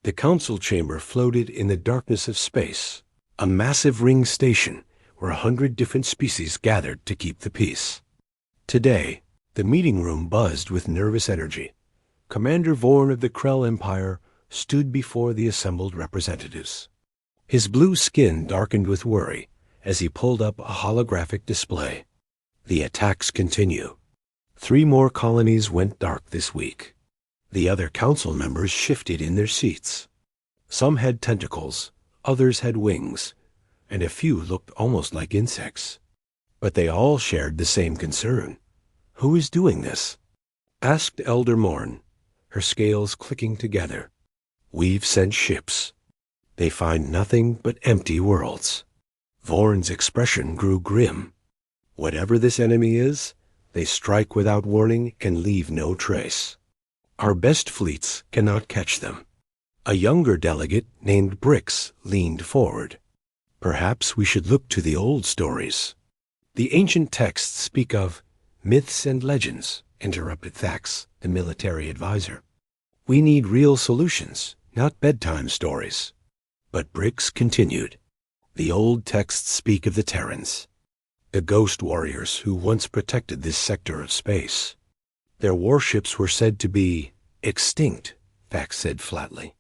The council chamber floated in the darkness of space, a massive ring station where 100 different species gathered to keep the peace. Today, the meeting room buzzed with nervous energy. Commander Vorn of the Krell Empire stood before the assembled representatives. His blue skin darkened with worry as he pulled up a holographic display. The attacks continue. 3 more colonies went dark this week. The other council members shifted in their seats. Some had tentacles, others had wings, and a few looked almost like insects. But they all shared the same concern. Who is doing this? Asked Elder Morn, her scales clicking together. We've sent ships. They find nothing but empty worlds. Vorn's expression grew grim. Whatever this enemy is, they strike without warning and leave no trace. Our best fleets cannot catch them. A younger delegate named Brix leaned forward. Perhaps we should look to the old stories. The ancient texts speak of myths and legends, interrupted Thax, the military advisor. We need real solutions, not bedtime stories. But Brix continued. The old texts speak of the Terrans, the ghost warriors who once protected this sector of space. Their warships were said to be extinct, Thax said flatly.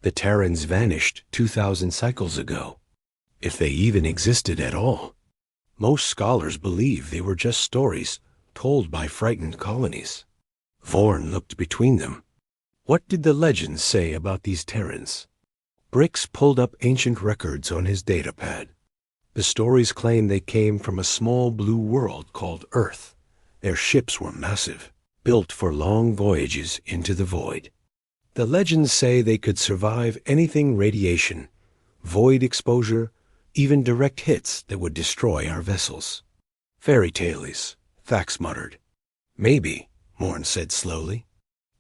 The Terrans vanished 2,000 cycles ago, if they even existed at all. Most scholars believe they were just stories told by frightened colonies. Vorn looked between them. What did the legends say about these Terrans? Brix pulled up ancient records on his datapad. The stories claim they came from a small blue world called Earth. Their ships were massive, built for long voyages into the void. The legends say they could survive anything radiation, void exposure, even direct hits that would destroy our vessels. Fairy tales, Thax muttered. Maybe, Morn said slowly.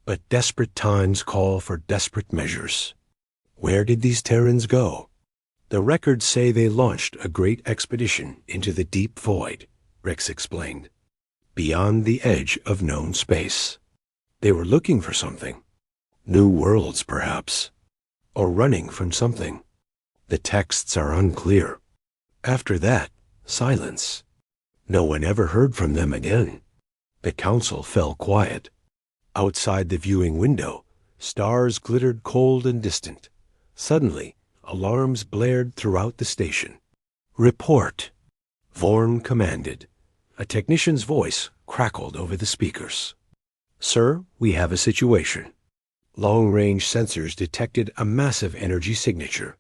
But desperate times call for desperate measures. Where did these Terrans go? The records say they launched a great expedition into the deep void, Rex explained. Beyond the edge of known space. They were looking for something. New worlds, perhaps. Or running from something. The texts are unclear. After that, silence. No one ever heard from them again. The council fell quiet. Outside the viewing window, stars glittered cold and distant. Suddenly, alarms blared throughout the station. Report, Vorn commanded. A technician's voice crackled over the speakers. Sir, we have a situation. Long-range sensors detected a massive energy signature.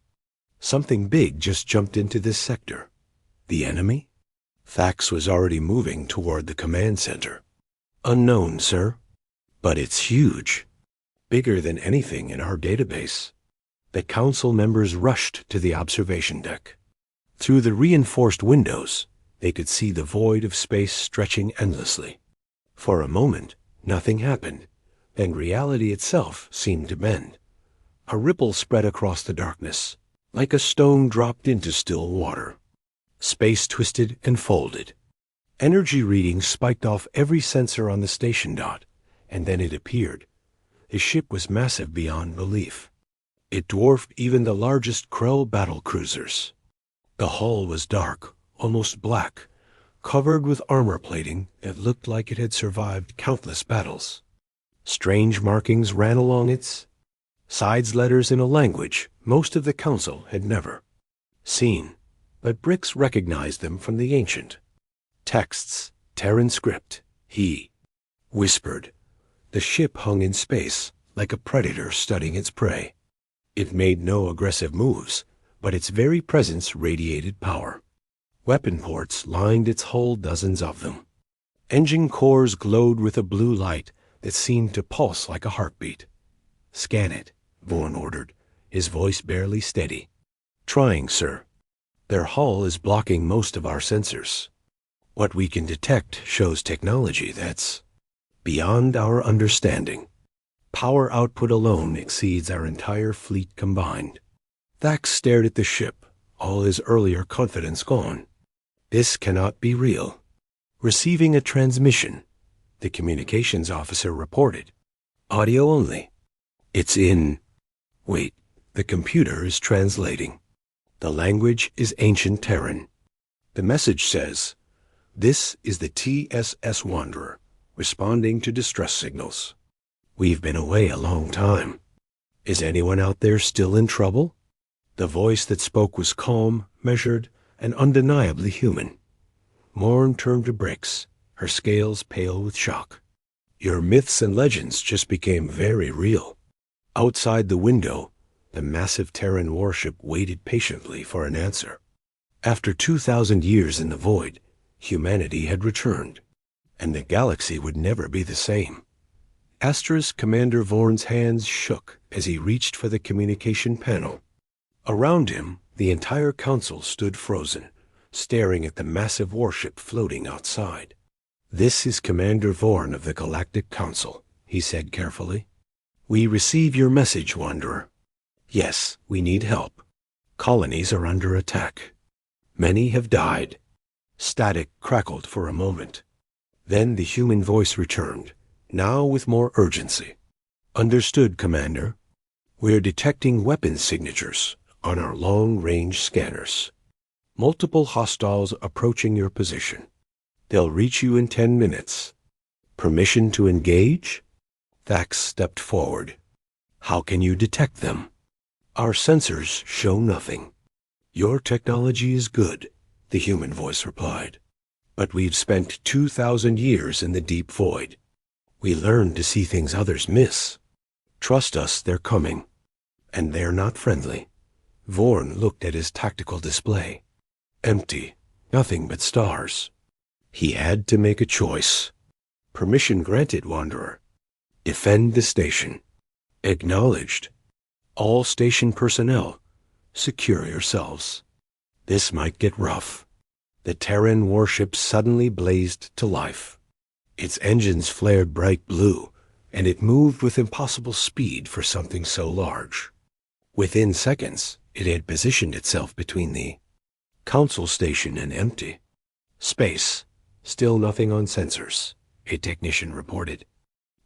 Something big just jumped into this sector. The enemy? Thax was already moving toward the command center. Unknown, sir. But it's huge. Bigger than anything in our database. The council members rushed to the observation deck. Through the reinforced windows, they could see the void of space stretching endlessly. For a moment, nothing happened, then reality itself seemed to bend. A ripple spread across the darkness, like a stone dropped into still water. Space twisted and folded. Energy readings spiked off every sensor on the station dot, and then it appeared. The ship was massive beyond belief. It dwarfed even the largest Krell battle cruisers. The hull was dark, almost black, covered with armor plating that looked like it had survived countless battles. Strange markings ran along its sides, letters in a language most of the council had never seen, but Brix recognized them from the ancient texts, Terran script. He whispered. The ship hung in space like a predator studying its prey. It made no aggressive moves, but its very presence radiated power. Weapon ports lined its hull, dozens of them. Engine cores glowed with a blue light that seemed to pulse like a heartbeat. Scan it, Vorn ordered, his voice barely steady. Trying, sir. Their hull is blocking most of our sensors. What we can detect shows technology that's beyond our understanding. Power output alone exceeds our entire fleet combined. Thax stared at the ship, all his earlier confidence gone. This cannot be real. Receiving a transmission, the communications officer reported. Audio only. It's in Wait, the computer is translating. The language is ancient Terran. The message says, "This is the TSS Wanderer, responding to distress signals. We've been away a long time. Is anyone out there still in trouble?" The voice that spoke was calm, measured, and undeniably human. Morn turned to bricks, her scales pale with shock. "Your myths and legends just became very real." Outside the window, the massive Terran warship waited patiently for an answer. After 2,000 years in the void, humanity had returned, and the galaxy would never be the same. Asterisk Commander Vorn's hands shook as he reached for the communication panel. Around him, the entire council stood frozen, staring at the massive warship floating outside. "This is Commander Vorn of the Galactic Council," he said carefully. "We receive your message, Wanderer. Yes, we need help. Colonies are under attack. Many have died." Static crackled for a moment. Then the human voice returned, now with more urgency. "Understood, Commander. We're detecting weapons signatures on our long-range scanners. Multiple hostiles approaching your position. They'll reach you in 10 minutes. Permission to engage?" Thax stepped forward. "How can you detect them?" "Our sensors show nothing." "Your technology is good," the human voice replied. "But we've spent 2,000 years in the deep void. We learned to see things others miss. Trust us, they're coming. And they're not friendly." Vorn looked at his tactical display. Empty, nothing but stars. He had to make a choice. "Permission granted, Wanderer. Defend the station." "Acknowledged. All station personnel, secure yourselves. This might get rough." The Terran warship suddenly blazed to life. Its engines flared bright blue, and it moved with impossible speed for something so large. Within seconds, it had positioned itself between the council station and empty space. "Still nothing on sensors," a technician reported.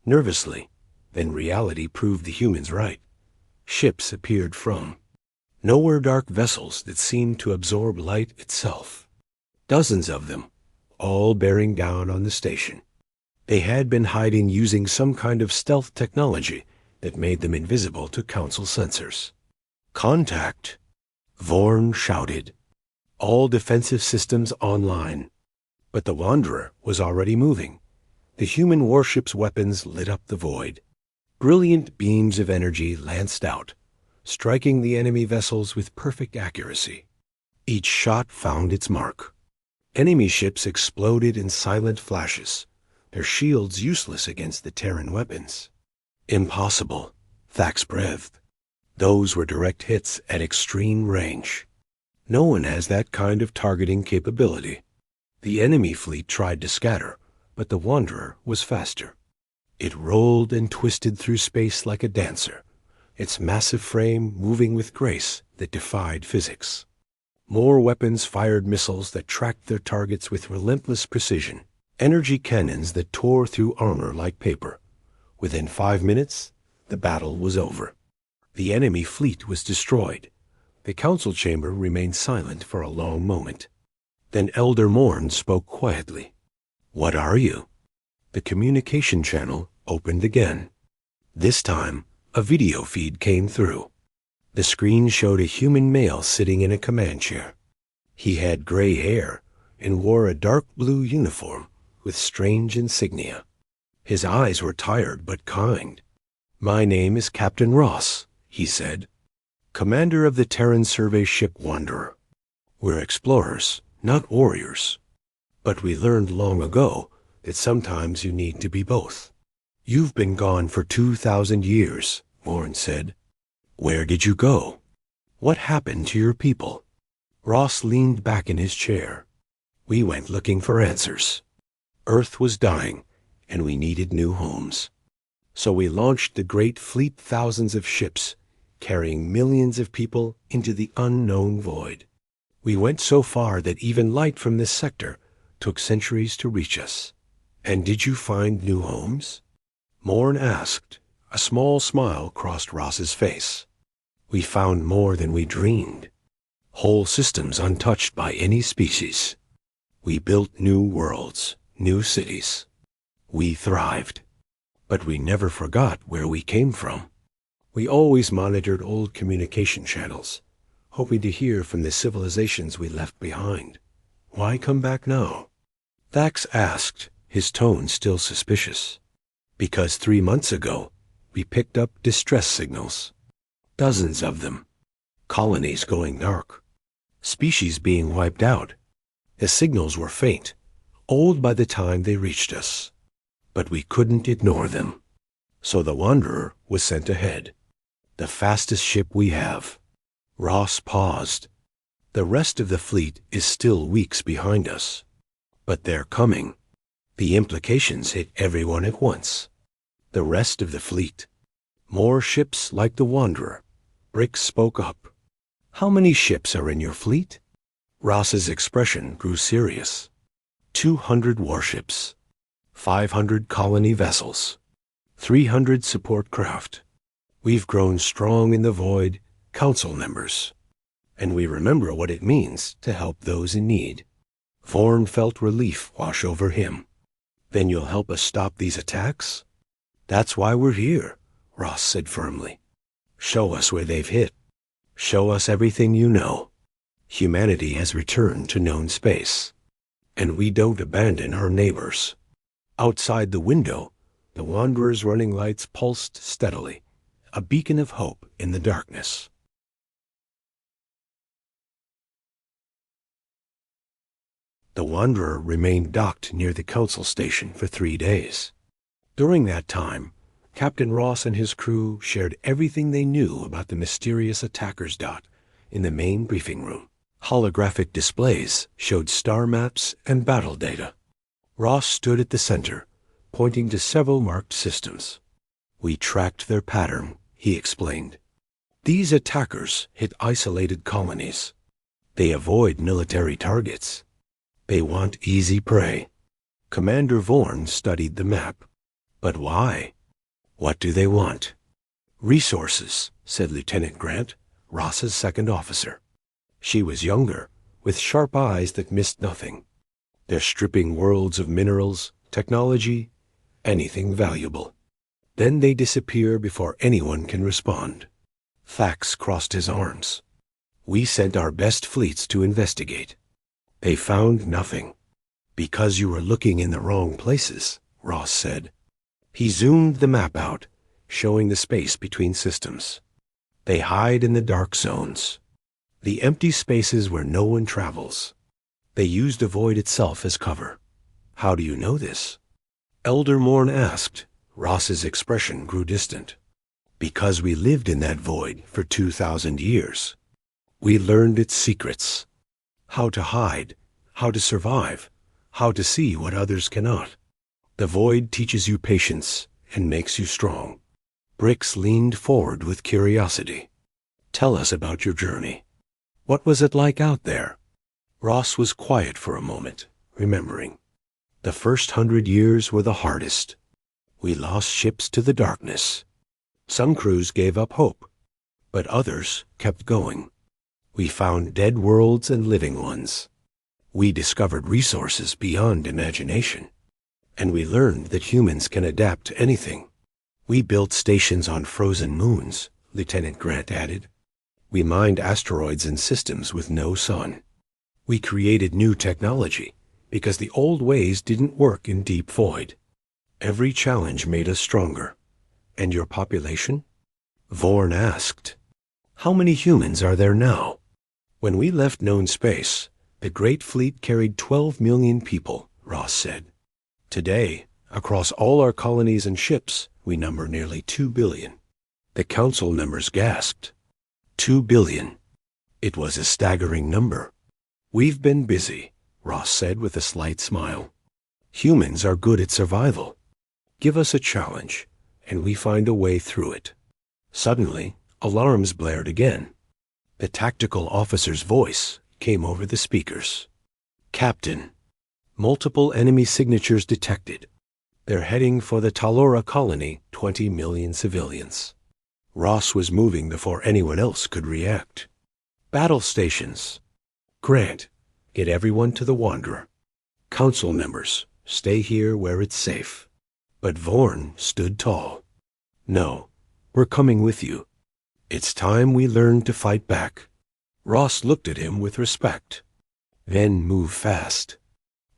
Nervously, then reality proved the humans right. Ships appeared from nowhere, dark vessels that seemed to absorb light itself. Dozens of them, all bearing down on the station. They had been hiding using some kind of stealth technology that made them invisible to council sensors. "Contact!" Vorn shouted. "All defensive systems online." But the Wanderer was already moving. The human warship's weapons lit up the void. Brilliant beams of energy lanced out, striking the enemy vessels with perfect accuracy. Each shot found its mark. Enemy ships exploded in silent flashes, their shields useless against the Terran weapons. "Impossible," Thax breathed. "Those were direct hits at extreme range. No one has that kind of targeting capability." The enemy fleet tried to scatter, but the Wanderer was faster. It rolled and twisted through space like a dancer, its massive frame moving with grace that defied physics. More weapons fired missiles that tracked their targets with relentless precision, energy cannons that tore through armor like paper. Within 5 minutes, the battle was over. The enemy fleet was destroyed. The council chamber remained silent for a long moment. Then Elder Morn spoke quietly. "What are you?" The communication channel opened again. This time, a video feed came through. The screen showed a human male sitting in a command chair. He had gray hair and wore a dark blue uniform with strange insignia. His eyes were tired but kind. "My name is Captain Ross," he said, "commander of the Terran survey ship Wanderer. We're explorers, not warriors. But we learned long ago that sometimes you need to be both." "You've been gone for 2,000 years, Morn said. "Where did you go? What happened to your people?" Ross leaned back in his chair. "We went looking for answers. Earth was dying, and we needed new homes. So we launched the great fleet, thousands of ships, carrying millions of people into the unknown void. We went so far that even light from this sector took centuries to reach us." "And did you find new homes?" Morn asked. A small smile crossed Ross's face. We found more than we dreamed. Whole systems untouched by any species. We built new worlds, new cities. We thrived. But we never forgot where we came from. We always monitored old communication channels, hoping to hear from the civilizations we left behind. Why come back now? Thax asked, his tone still suspicious. Because 3 months ago, we picked up distress signals. Dozens of them. Colonies going dark. Species being wiped out. The signals were faint, old by the time they reached us. But we couldn't ignore them. So the Wanderer was sent ahead. The fastest ship we have. Ross paused. The rest of the fleet is still weeks behind us. But they're coming. The implications hit everyone at once. The rest of the fleet. More ships like the Wanderer. Brick spoke up. How many ships are in your fleet? Ross's expression grew serious. 200 warships. 500 colony vessels. 300 support craft. We've grown strong in the void, council members. And we remember what it means to help those in need. Vorn felt relief wash over him. Then you'll help us stop these attacks? That's why we're here, Ross said firmly. Show us where they've hit. Show us everything you know. Humanity has returned to known space. And we don't abandon our neighbors. Outside the window, the Wanderer's running lights pulsed steadily, a beacon of hope in the darkness. The Wanderer remained docked near the council station for 3 days. During that time, Captain Ross and his crew shared everything they knew about the mysterious attackers. In the main briefing room, holographic displays showed star maps and battle data. Ross stood at the center, pointing to several marked systems. We tracked their pattern, he explained. These attackers hit isolated colonies. They avoid military targets. They want easy prey. Commander Vorn studied the map. But why? What do they want? Resources, said Lieutenant Grant, Ross's second officer. She was younger, with sharp eyes that missed nothing. They're stripping worlds of minerals, technology, anything valuable. Then they disappear before anyone can respond. Thax crossed his arms. We sent our best fleets to investigate. They found nothing. Because you were looking in the wrong places, Ross said. He zoomed the map out, showing the space between systems. They hide in the dark zones. The empty spaces where no one travels. They used the void itself as cover. How do you know this? Elder Morn asked. Ross's expression grew distant. Because we lived in that void for 2,000 years. We learned its secrets. How to hide, how to survive, how to see what others cannot. The void teaches you patience and makes you strong. Brix leaned forward with curiosity. Tell us about your journey. What was it like out there? Ross was quiet for a moment, remembering. The first 100 years were the hardest. We lost ships to the darkness. Some crews gave up hope, but others kept going. We found dead worlds and living ones. We discovered resources beyond imagination. And we learned that humans can adapt to anything. We built stations on frozen moons, Lieutenant Grant added. We mined asteroids and systems with no sun. We created new technology because the old ways didn't work in deep void. Every challenge made us stronger. And your population? Vorn asked. How many humans are there now? When we left known space, the Great Fleet carried 12 million people, Ross said. Today, across all our colonies and ships, we number nearly 2 billion. The council members gasped. 2 billion. It was a staggering number. We've been busy, Ross said with a slight smile. Humans are good at survival. Give us a challenge, and we find a way through it. Suddenly, alarms blared again. The tactical officer's voice came over the speakers. Captain, multiple enemy signatures detected. They're heading for the Talora colony, 20 million civilians. Ross was moving before anyone else could react. Battle stations. Grant, get everyone to the Wanderer. Council members, stay here where it's safe. But Vorn stood tall. No, we're coming with you. It's time we learned to fight back. Ross looked at him with respect. Then move fast.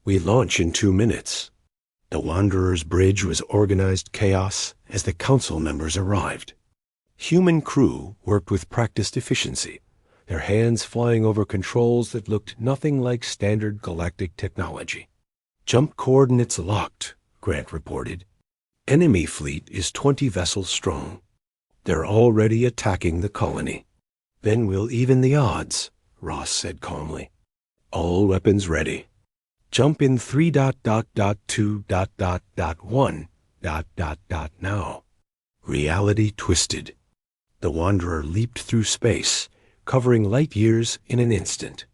We launch in 2 minutes. The Wanderer's bridge was organized chaos as the council members arrived. Human crew worked with practiced efficiency, their hands flying over controls that looked nothing like standard galactic technology. Jump coordinates locked, Grant reported. Enemy fleet is 20 vessels strong. They're already attacking the colony. Then we'll even the odds, Ross said calmly. All weapons ready. Jump in 3.2.1. Now. Reality twisted. The Wanderer leaped through space, covering light years in an instant.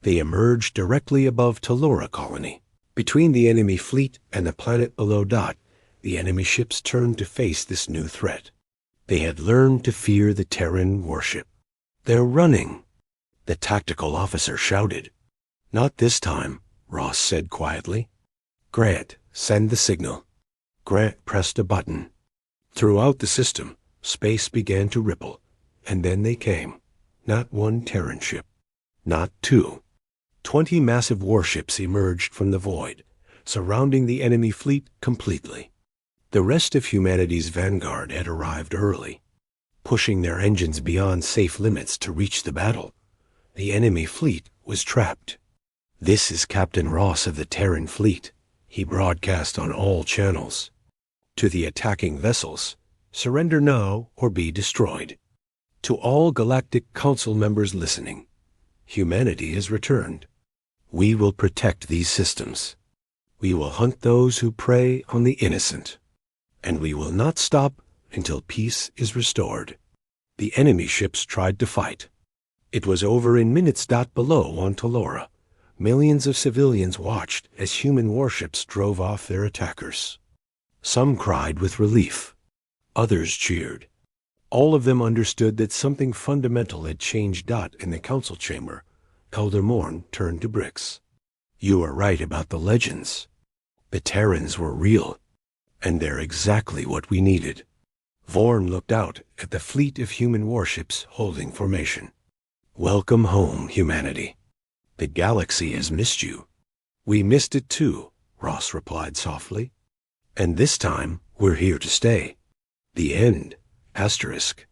They emerged directly above Telora colony. Between the enemy fleet and the planet below Dot, the enemy ships turned to face this new threat. They had learned to fear the Terran warship. They're running, the tactical officer shouted. Not this time, Ross said quietly. Grant, send the signal. Grant pressed a button. Throughout the system, space began to ripple, and then they came. Not one Terran ship. Not two. 20 massive warships emerged from the void, surrounding the enemy fleet completely. The rest of humanity's vanguard had arrived early, pushing their engines beyond safe limits to reach the battle. The enemy fleet was trapped. This is Captain Ross of the Terran fleet, he broadcast on all channels. To the attacking vessels, surrender now or be destroyed. To all Galactic Council members listening, humanity has returned. We will protect these systems. We will hunt those who prey on the innocent. And we will not stop until peace is restored. The enemy ships tried to fight. It was over in minutes. Below on Telora, millions of civilians watched as human warships drove off their attackers. Some cried with relief. Others cheered. All of them understood that something fundamental had changed. In the council chamber, Elder Morn turned to Brix. You are right about the legends. The Terrans were real, and they're exactly what we needed. Vorn looked out at the fleet of human warships holding formation. Welcome home, humanity. The galaxy has missed you. We missed it too, Ross replied softly. And this time, we're here to stay. The end, asterisk.